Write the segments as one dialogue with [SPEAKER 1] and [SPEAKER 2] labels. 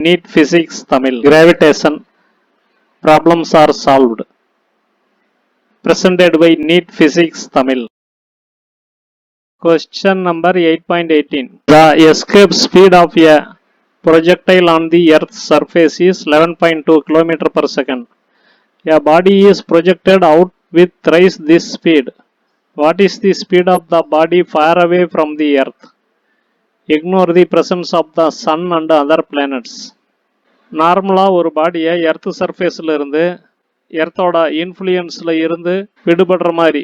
[SPEAKER 1] NEET Physics Tamil. Gravitation problems are solved. Presented by NEET Physics Tamil. Question number 8.18. The escape speed of a projectile on the Earth's surface is 11.2 km per second. A body is projected out with thrice this speed. What is the speed of the body far away from the Earth? Ignore the presence of the sun and other planets. நார்மலாக ஒரு பாடியை earth சர்ஃபேஸில் இருந்து எர்த்தோட இன்ஃப்ளூயன்ஸில் இருந்து விடுபடுற மாதிரி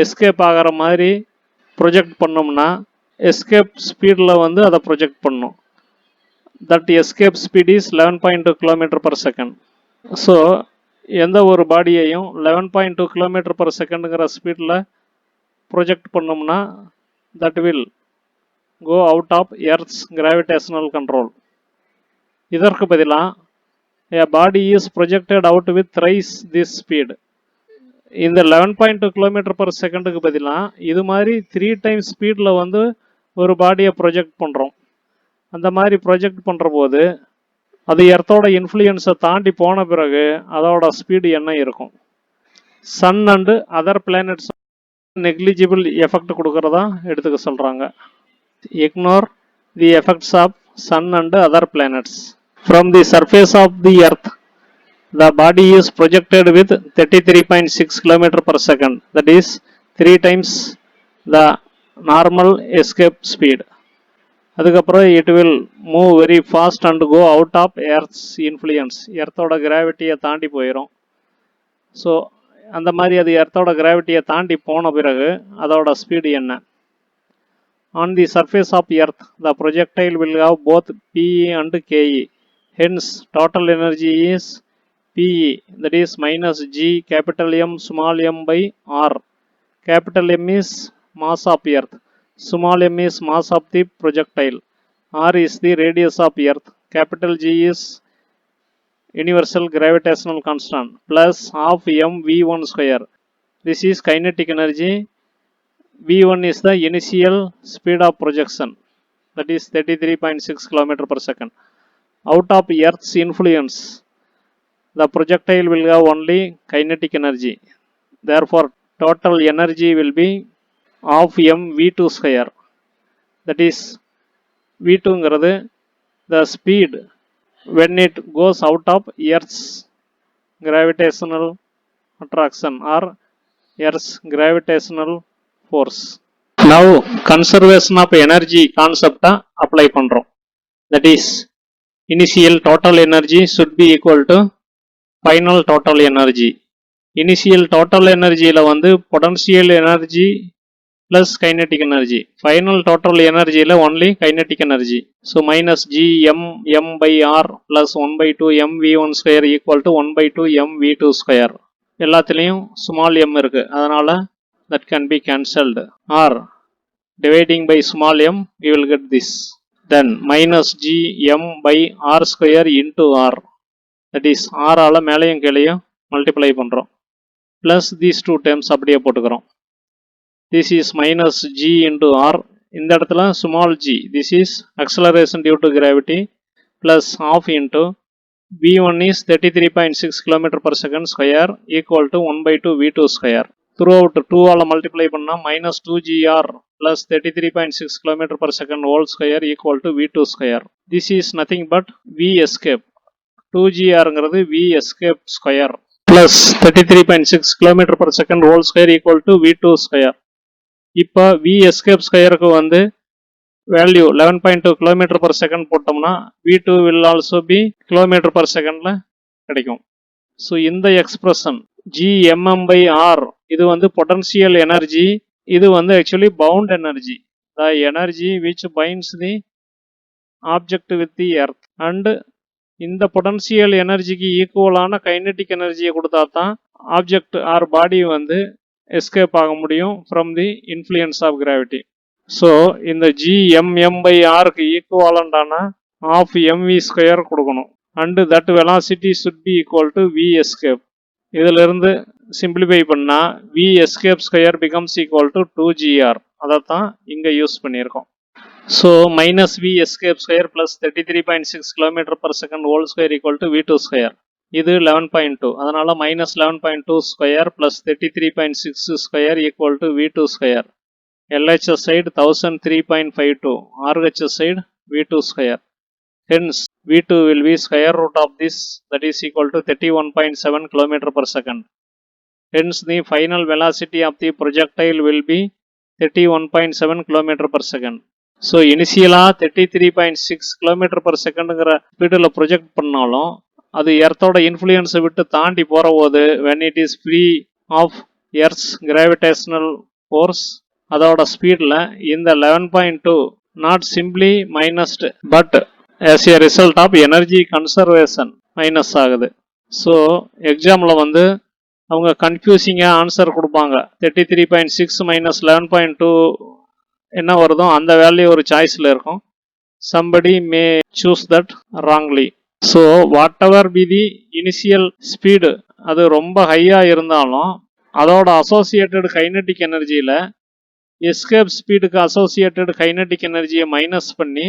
[SPEAKER 1] escape ஆகிற மாதிரி project பண்ணோம்னா எஸ்கேப் ஸ்பீடில் வந்து அதை ப்ரொஜெக்ட் பண்ணும். That escape speed is 11.2 kilometre per second. So எந்த ஒரு பாடியையும் 11.2 கிலோமீட்டர் பர் செகண்டுங்கிற ஸ்பீடில் ப்ரொஜெக்ட் பண்ணோம்னா that will go out of earth's gravitational control. இதற்கு பதிலாக a body is projected out with thrice this speed. இந்த 11.2 கிலோமீட்டர் பர் செகண்டுக்கு பதிலாக இது மாதிரி 3 டைம்ஸ் ஸ்பீடில் வந்து ஒரு பாடியை ப்ரொஜெக்ட் பண்ணுறோம். அந்த மாதிரி ப்ரொஜெக்ட் பண்ணுற போது அது எர்த்தோட இன்ஃப்ளூயன்ஸை தாண்டி போன பிறகு அதோட ஸ்பீடு என்ன இருக்கும்? Sun and other planets negligible effect கொடுக்கறதா எடுத்துக்க சொல்கிறாங்க. Ignore the effects of sun and other planets. From the surface of the earth, the body is projected with 33.6 km per second. That is 3 times the normal escape speed. அதுக்கப்புறம் it will move very fast and go out of earth's influence. எர்த்தோட கிராவிட்டியை தாண்டி போயிடும். So அந்த மாதிரி அது எர்த்தோட கிராவிட்டியை தாண்டி போன பிறகு அதோட ஸ்பீடு என்ன? On the surface of earth, the projectile will have both PE and KE. Hence, total energy is PE, that is minus G capital M small m by R. Capital M is mass of earth. Small m is mass of the projectile. R is the radius of earth. Capital G is universal gravitational constant plus half m V1 square. This is kinetic energy. V1 is the initial speed of projection, that is 33.6 km per second. Out of Earth's influence, the projectile will have only kinetic energy. Therefore, total energy will be half m V2 square. That is V2 ங்கிறது the speed when it goes out of Earth's gravitational attraction or Earth's gravitational force. Now conservation of energy concept apply பண்றோம். That is initial total energy should be equal to final total energy. Initial total energy ல வந்து potential energy plus kinetic energy. Final total energy ல only kinetic energy. So minus G m by R plus 1 by 2 m V1 square equal to 1 by 2 m V2 square. எல்லாத்துலேயும் small m இருக்கு, அதனால that can be cancelled, or dividing by small m we will get this. Then minus G m by R square into R, that is R ஆல மேலையும் கீழையும் multiply பண்றோம், plus these two terms அப்படியே போட்டுக்கிறோம். This is minus G into R, இந்த இடத்துல small g, this is acceleration due to gravity, plus half into V1 is 33.6 km per second square equal to 1 by 2 V2 square. Throughout 2 all multiply பண்ணா minus 2gr plus 33.6 km per second whole square equal to V2 square. This is nothing but V escape. 2gr ங்கிறது V escape square plus 33.6 km per second whole square equal to V2 square. இப்போ V escape squareக்கு வந்து value 11.2 km per second போட்டோம்னா V2 will also be km per secondல கிடைக்கும். So இந்த expression Gmm by R இது வந்து potential energy, இது வந்து actually bound energy, the energy which binds the object with the earth. And இந்த potential எனர்ஜிக்கு ஈக்குவலான கைனெட்டிக் எனர்ஜியை கொடுத்தா தான் ஆப்ஜெக்ட் ஆர் பாடி வந்து எஸ்கேப் ஆக முடியும் from the influence of gravity. So இந்த Gmm by Rக்கு ஈக்குவலண்டான ஆஃப் mv ஸ்கொயர் கொடுக்கணும். And that velocity should be equal to V escape. இதிலிருந்து சிம்பிளிஃபை பண்ணால் V escape square becomes equal to 2gr. அதை தான் இங்கே யூஸ் பண்ணியிருக்கோம். So minus v escape square plus 33.6 km per second whole square equal to v2 square. இது 11.2. அதனால minus 11.2 square plus 33.6 square equal to v2 square. LHS side 1003.52. RHS side v2 square. Hence v2 will be square root of this, that is equal to 31.7 km per second. Hence the final velocity of the projectile will be 31.7 km per second. So இனிஷியலாக 33.6 km per secondங்கிற ஸ்பீடில் project பண்ணாலும் அது எர்த்தோட இன்ஃப்ளூயன்ஸை விட்டு தாண்டி போகிற போது when it is free of earth's gravitational force அதோட ஸ்பீடில் இந்த 11.2 not simply minused but as a result of energy conservation minus ஆகுது. ஸோ எக்ஸாமில் வந்து அவங்க கன்ஃபியூசிங்காக ஆன்சர் கொடுப்பாங்க. 33.6 மைனஸ் 11.2 என்ன வருதோ அந்த வேல்யூ ஒரு சாய்ஸில் இருக்கும். somebody may choose that wrongly. So whatever be the initial speed அது ரொம்ப ஹையாக இருந்தாலும் அதோட அசோசியேட்டட் கைனட்டிக் எனர்ஜியில் எஸ்கேப் ஸ்பீடுக்கு அசோசியேட்டட் கைனட்டிக் எனர்ஜியை மைனஸ் பண்ணி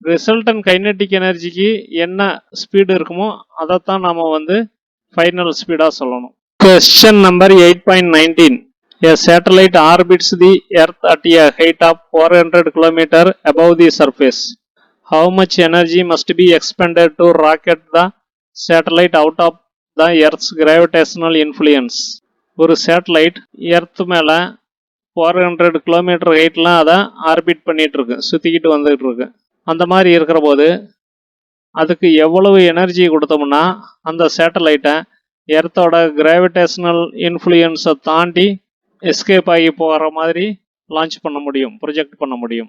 [SPEAKER 1] ரிசல்டன் கைனட்டிக் எனர்ஜிக்கு என்ன ஸ்பீடு இருக்குமோ அதைத்தான் நாம் வந்து ஃபைனல் ஸ்பீடாக சொல்லணும். Question number 8.19. A satellite orbits the Earth at a height of 400 km above the surface. How much energy must be expended to rocket the satellite out of the Earth's gravitational influence? ஒரு satellite earth மேலே 400 km ஹைட்டில் அதை orbit பண்ணிகிட்டு இருக்கு, சுற்றிக்கிட்டு வந்துகிட்டு இருக்கு. அந்த மாதிரி இருக்கிற போது அதுக்கு எவ்வளவு எனர்ஜி கொடுத்தோம்னா அந்த சேட்டலைட்டை எர்த்தோட கிராவிடேஷனல் இன்ஃப்ளூயன்ஸை தாண்டி எஸ்கேப் ஆகி போகிற மாதிரி லான்ச் பண்ண முடியும், ப்ரொஜெக்ட் பண்ண முடியும்.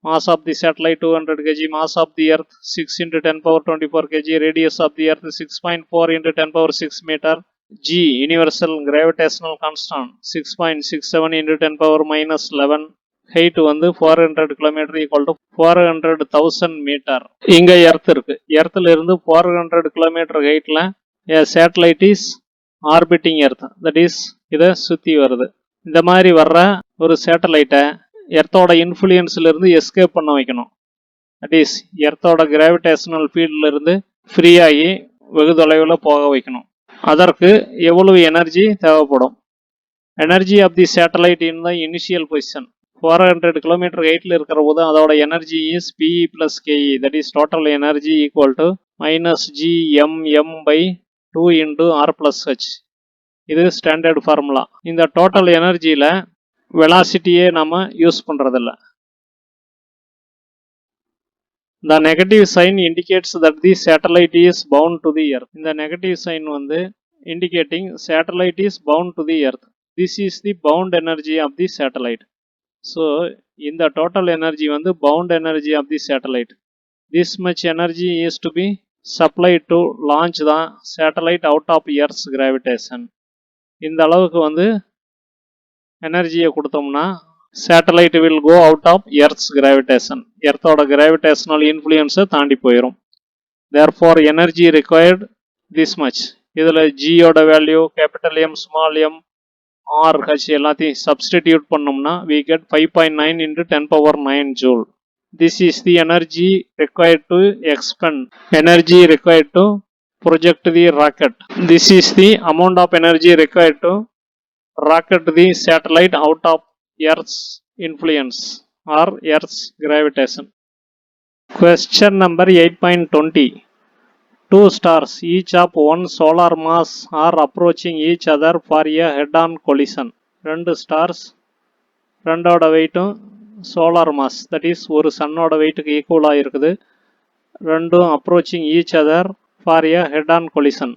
[SPEAKER 1] Mass of the satellite 200 kg, mass of the earth 6 × 10⁻24 kg, radius of the earth 6.4 × 10⁻6 metre, g universal gravitational constant 6.67 × 10⁻−11, height வந்து 400 km ஈக்குவல் டு 400,000 மீட்டர். இங்கே எர்த் இருக்கு, எர்த்தில் இருந்து 400 km ஹைட்டில் satellite is orbiting earth, that is இதை சுற்றி வருது. இந்த மாதிரி வர்ற ஒரு சேட்டலைட்டை எர்த்தோட இன்ஃப்ளூயன்ஸிலிருந்து எஸ்கேப் பண்ண வைக்கணும். தட் இஸ் எர்த்தோட கிராவிடேஷனல் ஃபீல்டிலிருந்து ஃப்ரீ ஆகி வெகு தொலைவில் போக வைக்கணும். அதற்கு எவ்வளவு எனர்ஜி தேவைப்படும்? Energy of the satellite in the initial position 400 km ஹைட்டில் இருக்கிற போது அதோட energy is PE + KE, that is total energy equal to -GMM/2 × R + H. இது ஸ்டாண்டர்ட் ஃபார்முலா. இந்த டோட்டல் எனர்ஜியில் வெலாசிட்டியே நம்ம யூஸ் பண்ணுறதில்ல. The negative sign indicates that the satellite is bound to the earth. இந்த நெகட்டிவ் சைன் வந்து indicating satellite is bound to the earth. This is the bound energy of the satellite. So இந்த total energy வந்து bound energy of the satellite. This much energy is to be supplied to launch the satellite out of earth's gravitation. இந்த அளவுக்கு வந்து எனர்ஜியை கொடுத்தோம்னா satellite will go out of earth's gravitation, எர்த்தோட gravitational இன்ஃப்ளூயன்ஸை தாண்டி போயிடும். Therefore energy required this much. இதில் ஜியோட value capital M, small m, R, H எல்லாத்தையும் சப்ஸ்டிடியூட் பண்ணோம்னா we get 5.9 × 10⁻9 joule. This is the energy required to expend, energy required to project the rocket. This is the amount of energy required to rocket the satellite out of Earth's influence or Earth's gravitation. Question number 8.20. Two stars, each of one solar mass, are approaching each other for a head-on collision. ரெண்டு stars, ரெண்டோட வெயிட்டும் solar mass, that is ஒரு சன்னோட வெயிட்டுக்கு ஈக்குவலாக இருக்குது. ரெண்டும் approaching each other for a head-on collision.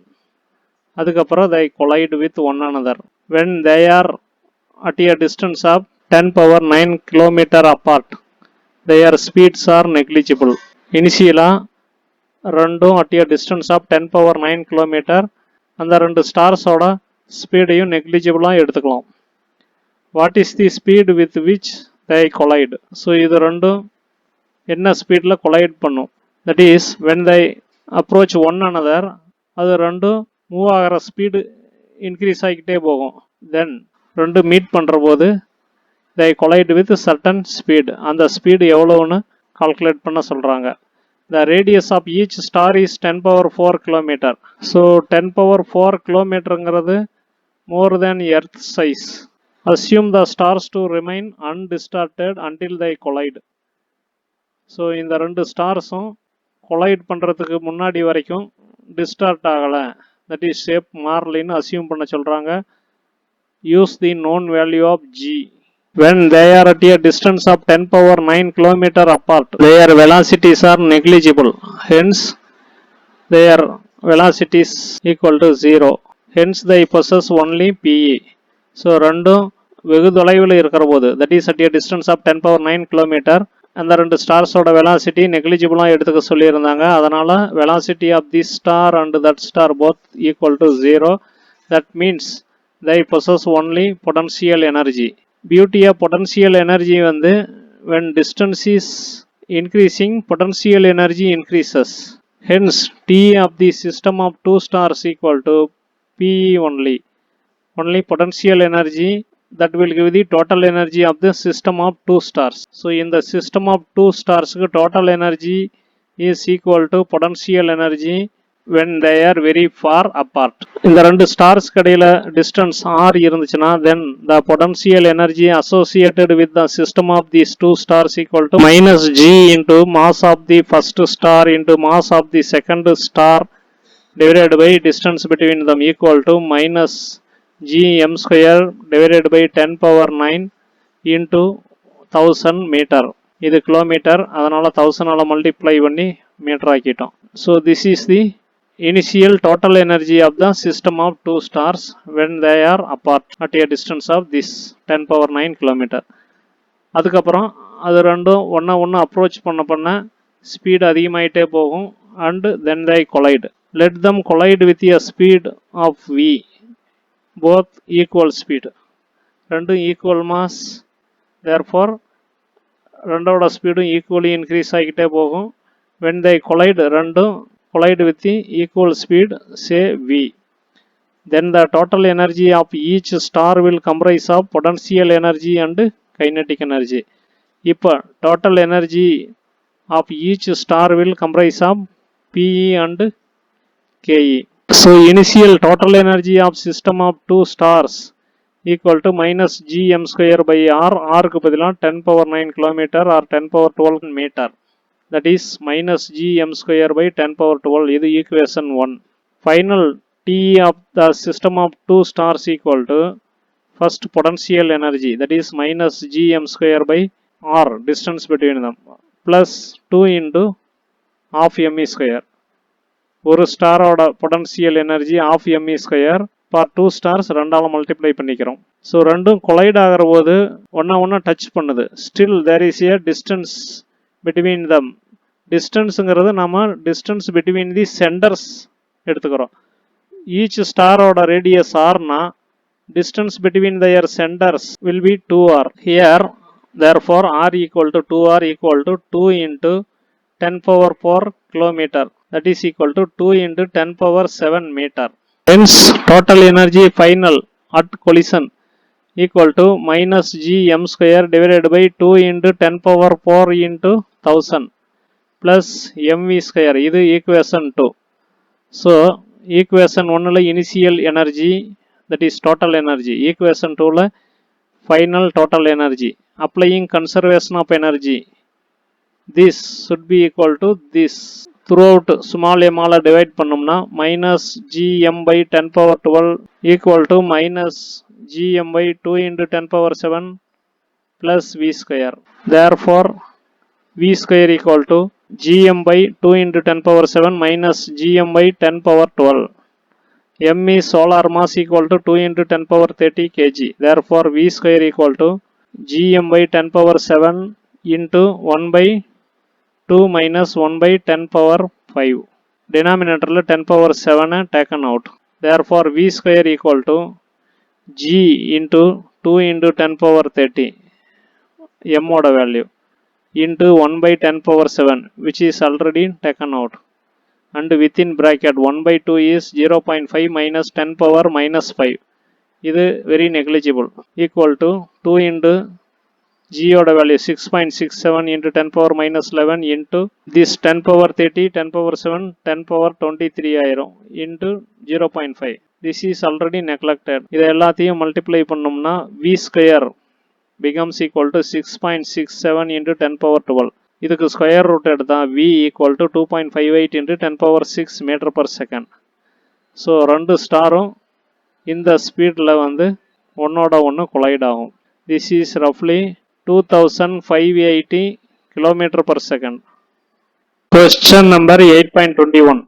[SPEAKER 1] அதுக்கப்புறம் they collide with one another. When they are at a distance of 10⁻9 km apart, their speeds are negligible. இனிஷியலாக ரெண்டும் at a distance of 10⁻9 km, அந்த ரெண்டு ஸ்டார்ஸோட ஸ்பீடையும் நெக்லிஜிபிளாக எடுத்துக்கலாம். What is the speed with which they collide? So இது ரெண்டும் என்ன ஸ்பீடில் collide பண்ணும்? That is when they approach one another, அது ரெண்டும் மூவ் ஆகிற ஸ்பீடு இன்க்ரீஸ் ஆகிக்கிட்டே போகும். தென் ரெண்டு மீட் பண்ணுற போது they collide with certain speed. அந்த speed எவ்வளவுன்னு calculate பண்ண சொல்றாங்க. The radius of each star is 10 power 4 km. So 10 power 4 km more than Earth size. Assume the stars to remain undistorted until they collide. So இந்த ரெண்டு ஸ்டார்ஸும் collide பண்ணுறதுக்கு முன்னாடி வரைக்கும் distort ஆகலை, தட் இஸ் ஷேப் மாறலின்னு அசியூம் பண்ண சொல்கிறாங்க. Use the known value of g. When they are at a distance of 10 power 9 km apart, their velocities are negligible. Hence, their velocities equal to 0. Hence, they possess only Pe. So, ரெண்டும் வெகு தொலைவில் இருக்கிற போது, that is at a distance of 10 power 9 km, அந்த ரெண்டு ஸ்டார்ஸோட velocity நெக்லிஜிபிளாக எடுத்துக்க சொல்லியிருந்தாங்க. அதனால் velocity of this star and that star both equal to 0. That means they possess only potential energy. Beauty of potential energy வந்து when distance is increasing, potential energy increases. Hence, T of the system of two stars equal to Pe only. Only potential energy that will give the total energy of the system of two stars. So, in the system of two stars, total energy is equal to potential energy when they are very far apart. இந்த ரெண்டு stars கடையில் distance r இருந்துச்சுன்னா, then the potential energy associated with the system of these two stars equal to minus g into mass of the first star into mass of the second star divided by distance between them equal to minus gm square divided by 10 power 9 into 1000 meter. இது kilometre, அதனால 1000 multiply பண்ணி metre ஆக்கிட்டோம். So this is the initial total energy of the system of two stars when they are apart at a distance of this 10 power 9 km. அதுக்கப்புறம் அது ரெண்டும் ஒன்று approach பண்ண speed அதிகமாகிட்டே போகும் and then they collide. Let them collide with a speed of v, both equal speed. ரெண்டும் equal mass, therefore ரெண்டோட ஸ்பீடும் equally increase ஆகிக்கிட்டே போகும். when they collide, ரெண்டும் collide with the equal speed, say v. Then the total energy of each star will comprise of potential energy and kinetic energy. இப்போ total energy of each star will comprise of Pe and Ke. So initial total energy of system of two stars equal to minus gm square by r. R க்கு பதிலா 10 power 9 km or 10 power 12 meter. That is minus gm square by 10 power 12. இது equation 1. Final T of the system of two stars equal to first potential energy, that is minus gm square by r, distance between them, plus 2 into half me square. ஒரு ஸ்டாரோட potential energy half me square for two stars ரெண்டால் multiply பண்ணிக்கிறோம். ஸோ ரெண்டும் collide ஆகிற போது ஒன்றா touch பண்ணுது. Still there is a distance between them. டிஸ்டன்ஸுங்கிறது நம்ம டிஸ்டன்ஸ் பிட்வீன் தி சென்டர்ஸ் எடுத்துக்கிறோம். ஈச் ஸ்டாரோட ரேடியஸ் ஆர்னா distance between their centers will be 2r. Here, therefore, r equal to 2r equal to 2 into 10 power 4 kilometer. That is equal to 2 into 10 power 7 meter. Hence, total energy final at collision equal to minus g m square divided by 2 into 10 power 4 into 1000 plus mv square. இது equation 2. So, equation 1 initial energy, that is total energy. Equation 2 final total energy. Applying conservation of energy, this should be equal to this. Throughout small m all divide பண்ணோம்னா minus gm by 10 power 12 equal to minus gm by 2 into 10 power 7 plus v square. Therefore, v square equal to gm by 2 into 10 power 7 minus gm by 10 power 12. M is solar mass equal to 2 into 10 power 30 kg. Therefore, V square equal to Gm by 10 power 7 into 1 by 2 minus 1 by 10 power 5. Denominator 10 power 7 taken out. Therefore, V square equal to G into 2 into 10 power 30. M oda value into 1 by 10 power 7, which is already taken out. And within bracket 1 by 2 is 0.5 minus 10 power minus 5. This is very negligible. Equal to 2 into G oda value 6.67 into 10 power minus 11 into this 10 power 30, 10 power 7, 10 power 23 ஆயிரும் into 0.5. This is already neglected. இதை எல்லாத்தையும் multiply பண்ணோம்னா V square becomes equal to 6.67 into 10 power 12. இதுக்கு square root எடுத்தா V equal to 2.58 into 10 power 6 meter per second. ஸோ ரெண்டு ஸ்டாரும் இந்த ஸ்பீடில் வந்து ஒன்னோட ஒன்று கொலைட் ஆகும். திஸ் இஸ் ரஃப்லி 2580 km per second. Question number 8.21.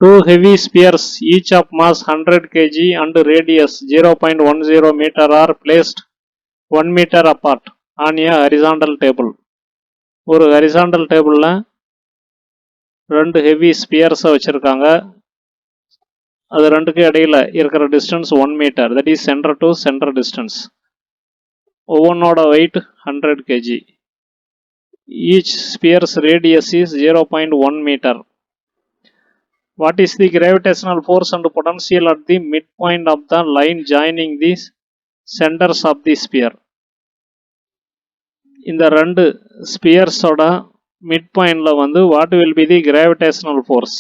[SPEAKER 1] Two heavy spheres each of mass 100 kg and radius 0.10 meter are placed 1 meter apart on a horizontal table. ஒரு horizontal tableல ரெண்டு heavy spheres வச்சிருக்காங்க. அது ரெண்டுக்கு இடையில இருக்கிற distance 1 meter, that is center to center distance. ஒவ்வொன்னோட weight 100 kg. Each sphere's radius is 0.1 meter. What is the gravitational force and potential at the midpoint of the line joining the centers of the sphere? இந்த ரெண்டு ஸ்பியர்ஸோட மிட்பாயிண்ட்ல வந்து what will be the gravitational force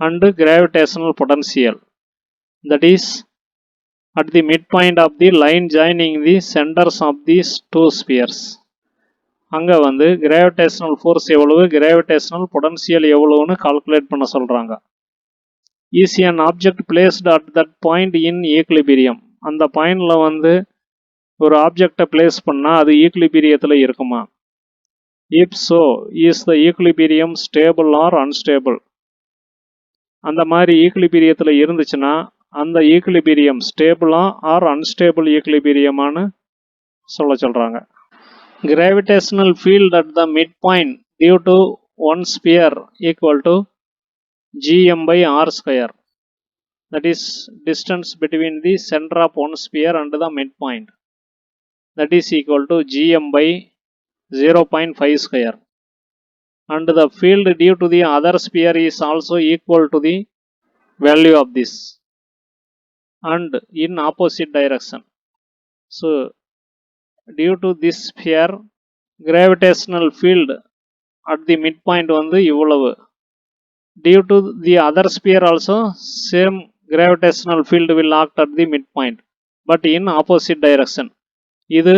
[SPEAKER 1] and gravitational potential, that is at the midpoint of the line joining the centers of these two spheres. அங்க வந்து gravitational force எவ்வளவு, gravitational potential எவ்வளவுன்னு calculate பண்ண சொல்றாங்க. Is an object placed at that point in equilibrium? அந்த பாயிண்ட்ல வந்து ஒரு ஆப்ஜெக்டை பிளேஸ் பண்ணா அது ஈக்லிபீரியத்தில் இருக்குமா? If so, is the equilibrium stable or unstable? அந்த மாதிரி ஈக்லிபீரியத்தில் இருந்துச்சுன்னா அந்த ஈக்லிபீரியம் ஸ்டேபிளா ஆர் அன்ஸ்டேபிள் ஈக்லிபீரியமானு சொல்றாங்க. Gravitational field at the midpoint due to one sphere equal to gm by r square. That is distance between the center of one sphere and the midpoint. That is equal to gm by 0.5 square. And the field due to the other sphere is also equal to the value of this and in opposite direction. So due to this sphere, gravitational field at the midpoint வந்து இவ்வளவு. Due to the other sphere also same gravitational field will act at the midpoint but in opposite direction. இது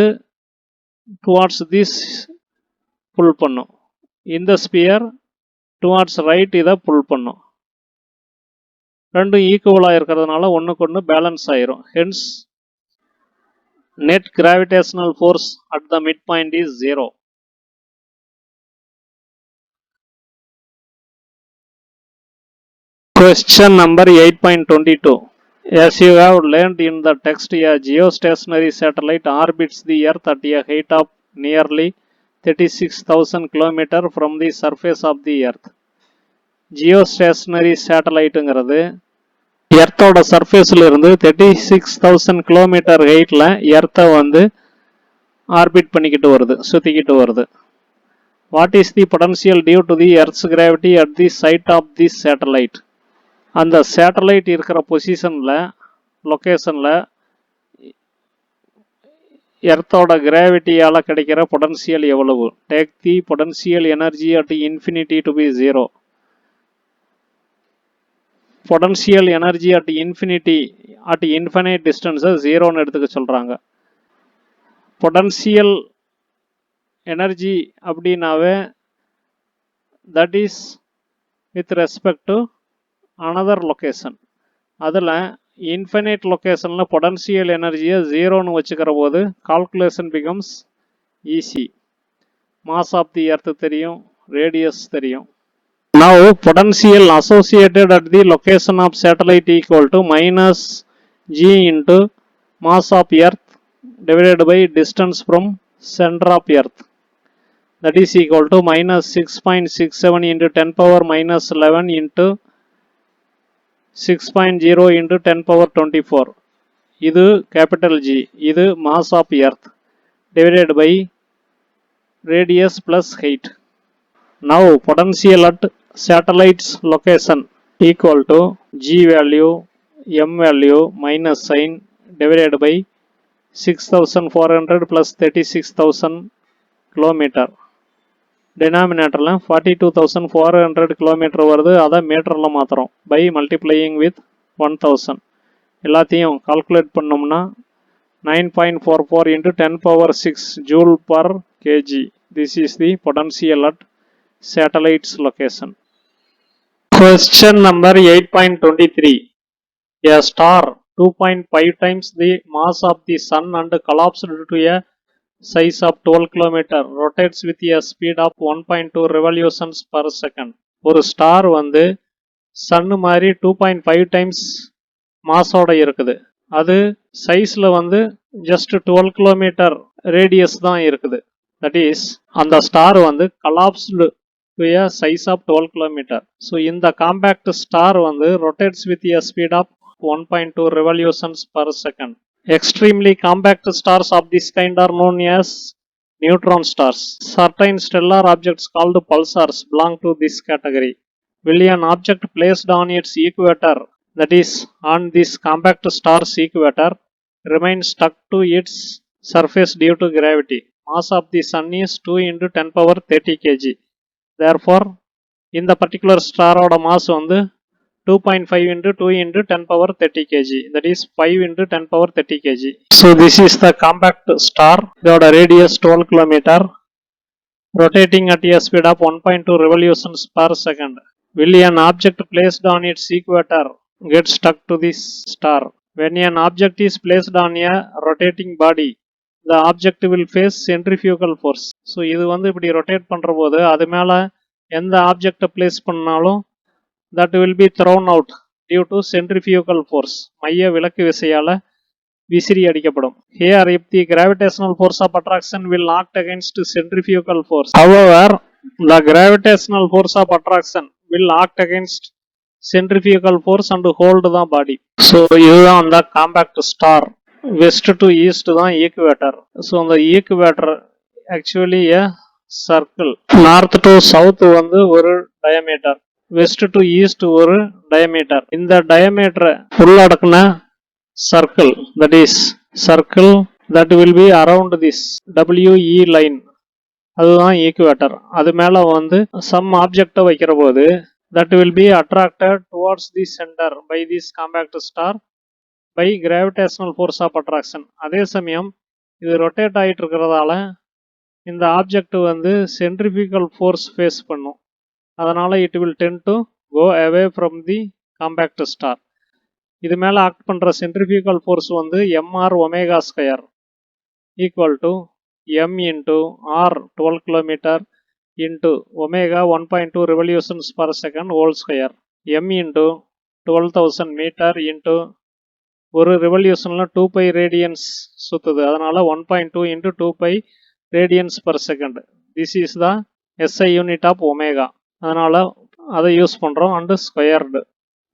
[SPEAKER 1] towards this pull பண்ணும். இந்த sphere towards right இதை pull பண்ணும். ரெண்டும் ஈக்குவலாக இருக்கிறதுனால ஒன்றுக்கு ஒன்று பேலன்ஸ் ஆயிரும். Hence net gravitational force at the midpoint is 0. Question number 8.22. As you have learned in the text, a geostationary satellite orbits the Earth at a height of nearly 36,000 km from the surface of the Earth. Geostationary satelliteங்கிறது எர்த்தோட சர்ஃபேஸில் இருந்து 36,000 kilometre ஹைட்டில் எர்த்தை வந்து orbit பண்ணிக்கிட்டு வருது, சுற்றிக்கிட்டு வருது. What is the potential due to the earth's gravity at the site of the satellite? அந்த satellite இருக்கிற பொசிஷனில், லொக்கேஷனில் எர்த்தோட கிராவிட்டியால் கிடைக்கிற பொட்டன்ஷியல் எவ்வளவு? Take the potential energy at infinity to be 0. Potential energy at infinity at infinite டிஸ்டன்ஸை 0ன்னு எடுத்துக்க சொல்கிறாங்க. பொட்டன்ஷியல் எனர்ஜி அப்படின்னாவே that is with respect to another location. அதில் இன்ஃபைனைட் லொக்கேஷனில் பொட்டன்ஷியல் எனர்ஜியை 0ன்னு வச்சுக்கிற போது calculation becomes easy. Mass of the earth தெரியும், ரேடியஸ் தெரியும். Now potential associated at the location of satellite equal to minus g into mass of earth divided by distance from center of earth, that is equal to minus 6.67 into 10 power minus 11 into 6.0 into 10 power 24. இது capital G, இது mass of earth divided by radius plus height. Now potential at satellite's location equal to G value, M value minus sign divided by 6,400 plus 36,000 kilometer. Denominatorல 42,400 kilometer வருது. அதை மீட்டர்ல மாத்துறோம் by multiplying with 1000. எல்லாத்தையும் calculate பண்ணோம்னா 9.44 into 10 power 6 joule per kg. This is the potential at satellite's location. Question number 8.23. A star 2.5 times the mass of the sun and collapsed to a size of 12 km rotates with a speed of 1.2 revolutions per second. ஒரு star வந்து Sun மாதிரி 2.5 times மாஸோட இருக்குது. அது சைஸ்ல வந்து just 12 kilometre radius தான் இருக்குது. That is அந்த ஸ்டார் வந்து collapsed to a size of 12 kilometer. So இந்த காம்பேக்ட் ஸ்டார் வந்து rotates with a speed of 1.2 revolutions per second. Extremely compact stars of this kind are known as neutron stars. Certain stellar objects called pulsars belong to this category. Will an object placed on its equator, that is on this compact star's equator, remain stuck to its surface due to gravity? Mass of the sun is 2 into 10 power 30 kg. Therefore, in the particular star oda mass வந்து 2.5 into 2 into 10 power 30 kg. That is 5 into 10 power 30 kg. So this is the compact star. இதோட radius 12 km, rotating at a speed of 1.2 revolutions per second. Will an object placed on its equator get stuck to this star? When an object is placed on a rotating body, the object will face centrifugal force. So இது வந்து இப்படி rotate பண்ற போது அது மேல எந்த ஆப்ஜெக்டை place பண்ணாலும் that will be thrown out due to centrifugal force. மைய விலக்கு விசையால விசிறி அடிக்கப்படும். Here, if the gravitational force of attraction will act against centrifugal force. However, the gravitational force of attraction will act against centrifugal force and hold the body. So இதுதான் அந்த compact star. West to east தான் equator. So அந்த equator actually a circle. North to south வந்து ஒரு diameter, west to east ஒரு diameter. இந்த டயமீட்டரை உள்ளடக்கின circle, that is circle that will be around this WE line, அதுதான் ஈக்குவேட்டர். அது மேல வந்து சம் ஆப்ஜெக்டை வைக்கிற போது that will be attracted towards the center by this compact star by gravitational force of attraction. அதே சமயம் இது ரொட்டேட் ஆகிட்டு இருக்கிறதால இந்த ஆப்ஜெக்ட் வந்து சென்ட்ரிஃபியூகல் ஃபோர்ஸ் ஃபேஸ் பண்ணும். அதனால it will tend to go away from the compact star. இது மேலே ஆக்ட் பண்ணுற சென்ட்ரிஃபியூகல் ஃபோர்ஸ் வந்து mr omega square equal to m into R 12 kilometre into omega 1.2 revolutions per second whole square. m into 12,000 metre into ஒரு ரெவல்யூஷனில் 2π radians சுற்றுது, அதனால் 1.2 into 2π radians per second. This is the SI unit of omega. அதனால் அதை use பண்ணுறோம். And squared.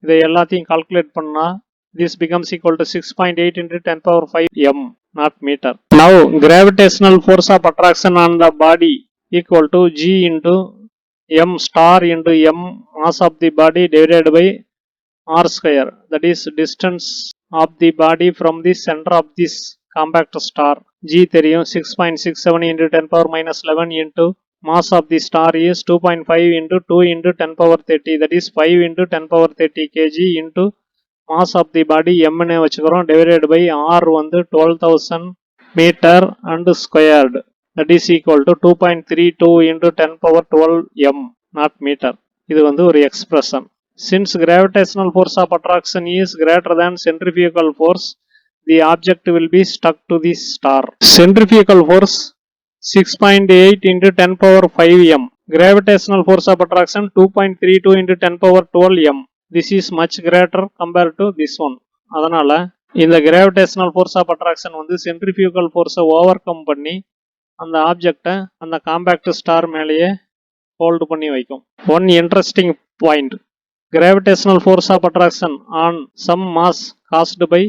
[SPEAKER 1] இதை எல்லாத்தையும் calculate பண்ணால் this becomes equal to 6.8 into 10 power 5 m, not meter. Now, gravitational force of attraction on the body equal to G into m star into m mass of the body divided by r square. That is distance of the body from the center of this compact star. G தெரியும் 6.67 into 10 power minus 11 into mass of the star is 2.5 into 2 into 10 power 30. That is 5 into 10 power 30 kg into mass of the body m னே வச்சுக்கிறோம், divided by r வந்து 12,000 meter and squared. That is equal to 2.32 into 10 power 12 m, not meter. இது வந்து ஒரு expression. Since gravitational force of attraction is greater than centrifugal force, the object will be stuck to this star. Centrifugal force 6.8 into 10 power 5 m. Gravitational force of attraction 2.32 into 10 power 12 m. This is much greater compared to this one. அதனால இந்த gravitational force of attraction வந்து centrifugal force over come பண்ணி அந்த ஆப்ஜெக்டை அந்த compact star மேலேயே hold பண்ணி வைக்கும். One interesting point, gravitational force of attraction on some mass caused by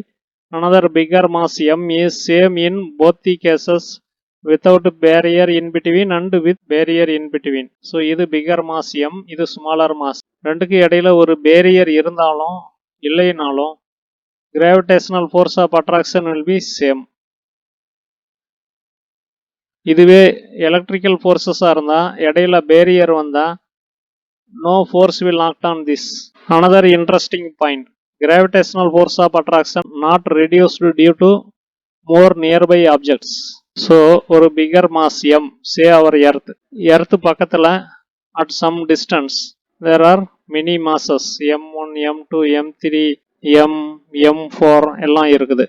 [SPEAKER 1] another bigger mass m is same in both the cases without barrier in between and with barrier in between. So இது figure mass m, இது smaller mass. ரெண்டுக்கு இடையில ஒரு barrier இருந்தாலும் இல்லைனாலும் gravitational force of attraction will be same. இதுவே electrical ஃபோர்ஸஸாக இருந்தால் இடையில பேரியர் வந்தால் no force will act on this. Another interesting point, gravitational force of attraction not reduced due to more nearby objects. So ஒரு bigger mass m, say our earth பக்கத்தில் at some distance there are many masses m1 m2 m3 m4 எல்லாம் இருக்குது.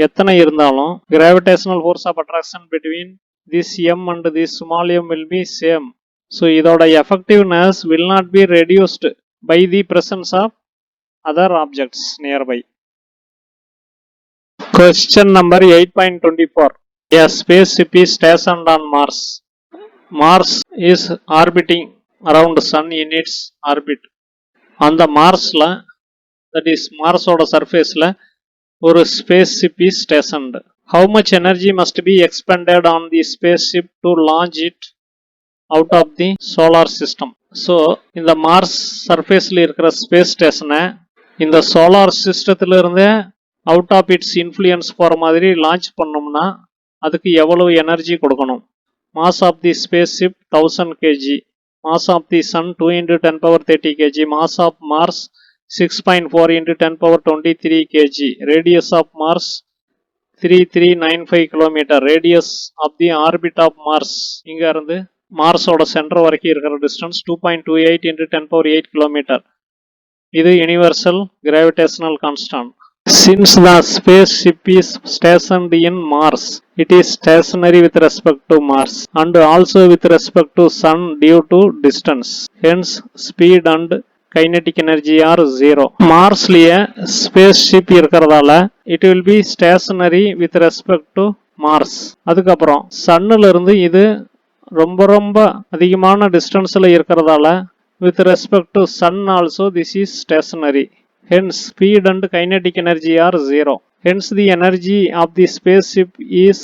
[SPEAKER 1] எத்தனை இருந்தாலும் gravitational force of attraction between this m and this small m will be same. So இதோட effectiveness will not be reduced by the presence of other objects nearby. Question number 8.24. A spaceship is stationed on Mars. Mars is orbiting around Sun in its orbit. On the Marsல, that is Mars ஓட surfaceல ஒரு spaceship is stationed. How much energy must be expended on the spaceship to launch it out of the solar system? So இந்த Mars சர்ஃபேஸில் இருக்கிற space ஸ்டேஷனை இந்த solar சிஸ்டத்தில் இருந்து out of it's influence போகிற மாதிரி லான்ச் பண்ணோம்னா அதுக்கு எவ்வளவு எனர்ஜி கொடுக்கணும்? Mass of the spaceship 1000 kg, mass of the sun 2 × 10⁻30 kg, mass of Mars 6.4 × 10⁻23 kg, radius of Mars 3395 km, radius of the orbit of Mars இங்கே இருந்து மார்ஸோட centre வரைக்கும் இருக்கிற டிஸ்டன்ஸ் 2.28 × 10⁸ km. இது universal gravitational constant. Since the spaceship is stationed in Mars, it is stationary with respect to Mars and also with respect to Sun due to distance. Hence, speed and kinetic energy are zero. Marsலயே spaceship இருக்கிறதால it will be stationary with respect to Mars. அதுக்கப்புறம் சன்னில் இருந்து இது ரொம்ப அதிகமான டிஸ்டன்ஸில் இருக்கிறதால with respect to Sun also this is stationary. Hence speed and kinetic energy are zero. Hence the energy of the spaceship is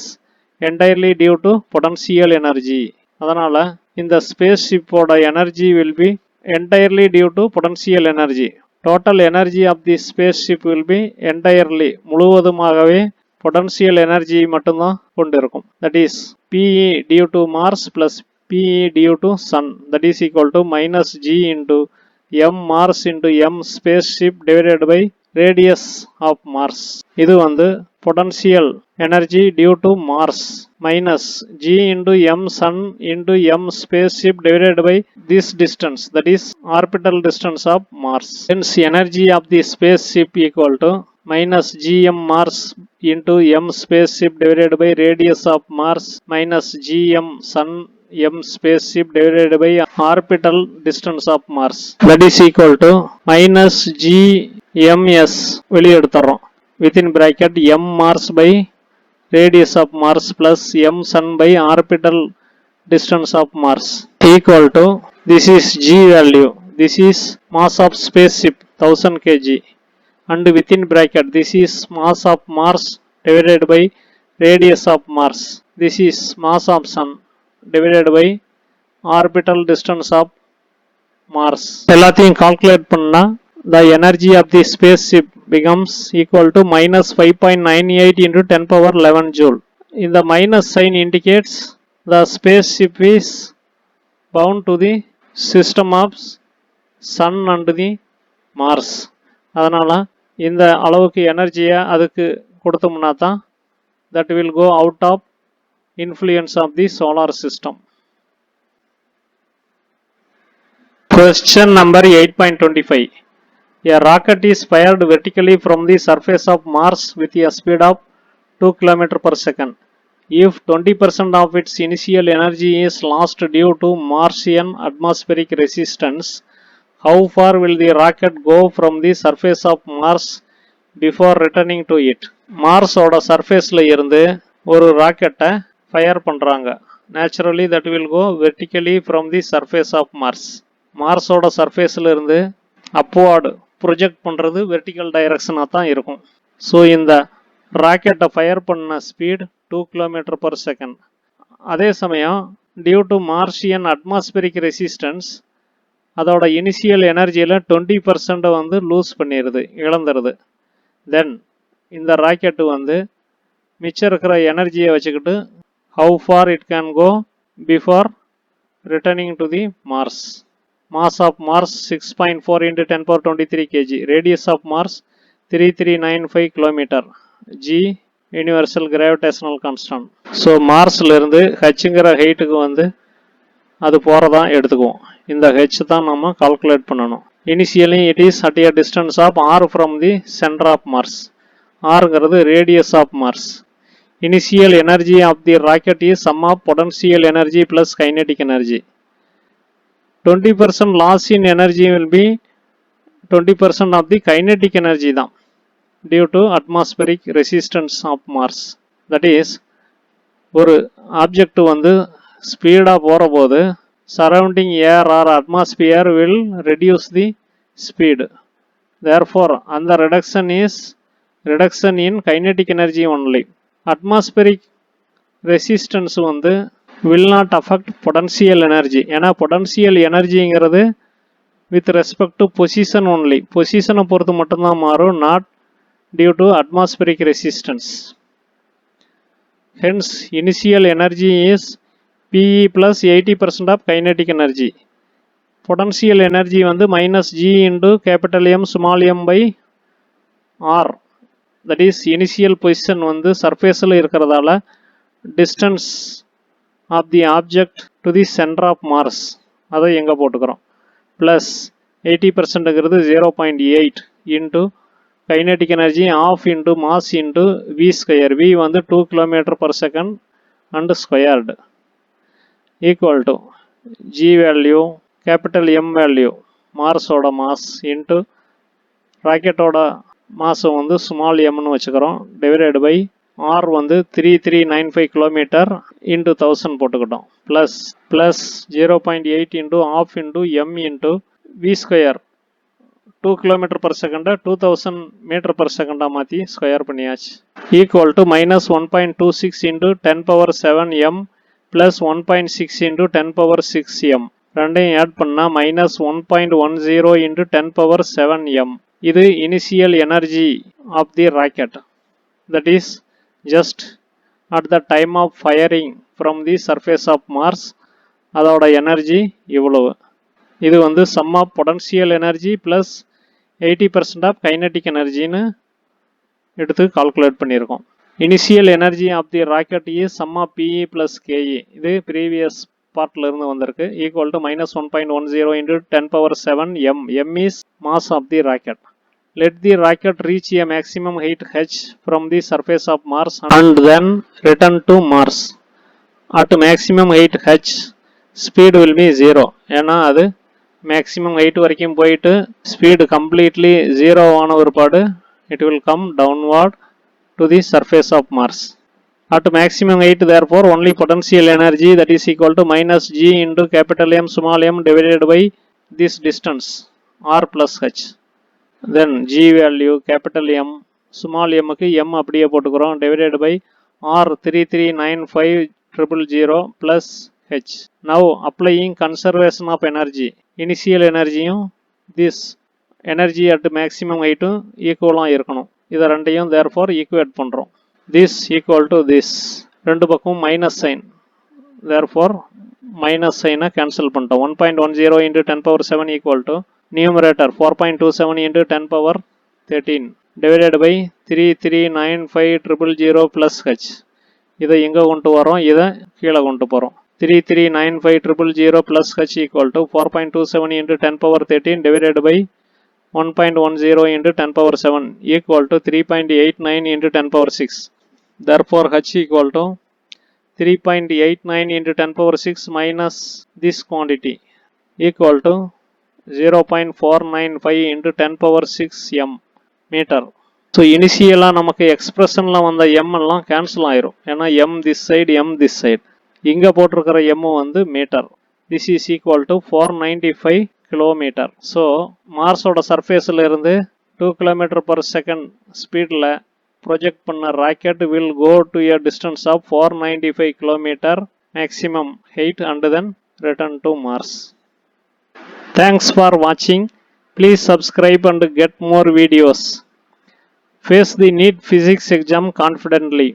[SPEAKER 1] entirely due to potential energy. அதனால இந்த spaceship ஓட energy will be entirely due to potential energy. Total energy of the spaceship will be entirely முழுவதுமாகவே potential energy மட்டும்தான் கொண்டிருக்கும். That is PE due to Mars plus PE due to Sun, that is equal to minus G into M Mars into M spaceship divided by radius of Mars. இது வந்து potential energy due to Mars minus G into M Sun into M spaceship divided by this distance, that is orbital distance of Mars. Hence energy of the spaceship equal to minus Gm Mars into M spaceship divided by radius of Mars minus Gm Sun M spaceship divided by orbital distance of Mars, that is equal to minus Gms வெளியே எடுத்துறோம் within bracket M Mars by radius of Mars plus M Sun by orbital distance of Mars equal to, this is G value, this is mass of spaceship 1000 kg and within bracket this is mass of Mars divided by radius of Mars, this is mass of Sun divided by orbital distance of Mars. எல்லாத்தையும் calculate பண்ணா the energy of the spaceship becomes equal to minus 5.98 into 10⁻11 joule. In the minus sign indicates the spaceship is bound to the system of Sun and the Mars. அதனால இந்த அளவுக்கு எனர்ஜியை அதுக்கு கொடுத்தோம்னா தான் that will go out of influence of the solar system. Question number 8.25. A rocket is fired vertically from the surface of Mars with a speed of 2 km per second. If 20% of its initial energy is lost due to Martian atmospheric resistance, how far will the rocket go from the surface of Mars before returning to it? Mars ஓட சர்ஃபேஸில் இருந்து ஒரு ராக்கெட்டை fire பண்ணுறாங்க. Naturally that will go vertically from the surface of Mars. மார்ஸோட சர்ஃபேஸில் இருந்து upward project பண்ணுறது வெர்டிக்கல் டைரக்ஷனாக தான் இருக்கும். ஸோ இந்த ராக்கெட்டை ஃபயர் பண்ண ஸ்பீட் 2 km per second. அதே சமயம் due to Martian atmospheric resistance அதோட இனிஷியல் எனர்ஜியில் 20% வந்து லூஸ் பண்ணிடுது, இழந்துருது. தென் இந்த ராக்கெட்டு வந்து மிச்சம் இருக்கிற எனர்ஜியை வச்சுக்கிட்டு how far it can go before returning to the Mars. Mass of Mars 6.4 into 10 power 23 kg. Radius of Mars 3395 km. G universal gravitational constant. So மார்ஸ்ல இருந்து ஹெச்ங்கிற ஹைட்டுக்கு வந்து அது போறதா எடுத்துக்குவோம். இந்த h தான் நம்ம கால்குலேட் பண்ணணும். Initially it is at a distance of r from the center of Mars. rங்கிறது radius of Mars. Initial energy of the rocket is sum of potential energy plus kinetic energy. 20% loss in energy will be 20% of the kinetic energy தான் due to atmospheric resistance of Mars. That is, ஒரு object வந்து ஸ்பீடாக போகிற போது surrounding air or atmosphere will reduce the speed. Therefore, அந்த reduction in kinetic energy only. Atmospheric resistance வந்து will not affect potential energy. ஏன்னா potential energyங்கிறது with respect to position only. பொசிஷனை பொறுத்து மட்டும்தான் மாறும், not due to atmospheric resistance. Hence, initial energy is Pe plus 80% of kinetic energy. Potential energy வந்து minus G into capital M small m by R. That is, initial position வந்து surfaceல இருக்கிறதால distance of the object to the center of Mars. அதை எங்க போட்டுக்கிறோம். Plus 80%ங்கிறது 0.8 into kinetic energy half into mass into v square. V வந்து 2 km per second and squared equal to G value, capital M value, Mars ஓட mass into rocket ஓட mass வந்து small m னு வச்சுக்கிறோம், divided by R வந்து 3395 km into 1000 போட்டுக்கிட்டோம், plus 0.8 into half into m into v square. 2 km per second 2000 meter per second மாற்றி square பண்ணியாச்சு. Equal to minus 1.26 into 10 power 7 m plus 1.6 into 10 power 6 m. ரெண்டையும் add பண்ணால் minus 1.10 into 10 power 7 m. இது initial energy of the rocket. That is just at the time of firing from the surface of Mars. அதோட energy இவ்வளவு. இது வந்து sum of potential energy plus 80% of kinetic எனர்ஜின்னு எடுத்து calculate பண்ணியிருக்கோம். Initial energy of the rocket is sum of PE plus KE. இது previous பார்ட்ல இருந்து வந்திருக்கு. Equal to minus 1.10 into 10 power 7 m. m is mass of the rocket. Let the rocket reach a maximum height h from the surface of Mars and then return to Mars. At maximum height h, speed will be 0. ஏன்னா அது maximum height வரைக்கும் போயிட்டு speed completely 0 ஆன ஒருபாடு it will come downward to the surface of Mars. At maximum height, therefore, only potential energy, that is equal to minus G into capital M small m divided by this distance R plus h. Then G value capital M small m க்கு m அப்படியே போட்டுக்கிறோம், divided by R 3395 plus h. Now applying conservation of energy. Initial energy this energy at maximum height equal இருக்கணும். இதை ரெண்டையும் therefore equate பண்றோம். This equal to this. ரெண்டு பக்கம் minus sign. therefore minus சைனை கேன்சல் பண்ணிட்டோம். 1.10 into 10 power 7 equal to numerator 4.27 into 10 power 13 divided by 3395 plus h. இதை எங்கே கொண்டு வரோம், இதை கீழே கொண்டு போகிறோம். 3395 plus h equal to 4.27 into 10 power 13 divided by 1.10 into 10 power 7 equal to 3.89 into 10 power 6. Therefore, h equal to 3.89 into 10 power 6 minus this quantity equal to 0.495 into 10 power 6 m meter. So, initially நமக்கு எக்ஸ்பிரஷன்ல வந்த m எல்லாம் cancel ஆயிரும். ஏன்னா m this side, m this side. இங்க போட்டிருக்கிற m வந்து metre. This is equal to 495 kilometre. So மார்ஸோட சர்ஃபேஸில் இருந்து 2 km per second ஸ்பீடில் ப்ரொஜெக்ட் பண்ண rocket will go to a distance of 495 kilometre maximum height and then return to Mars. Thanks for வாட்சிங். Please subscribe and get more videos. Face the NEET physics exam confidently.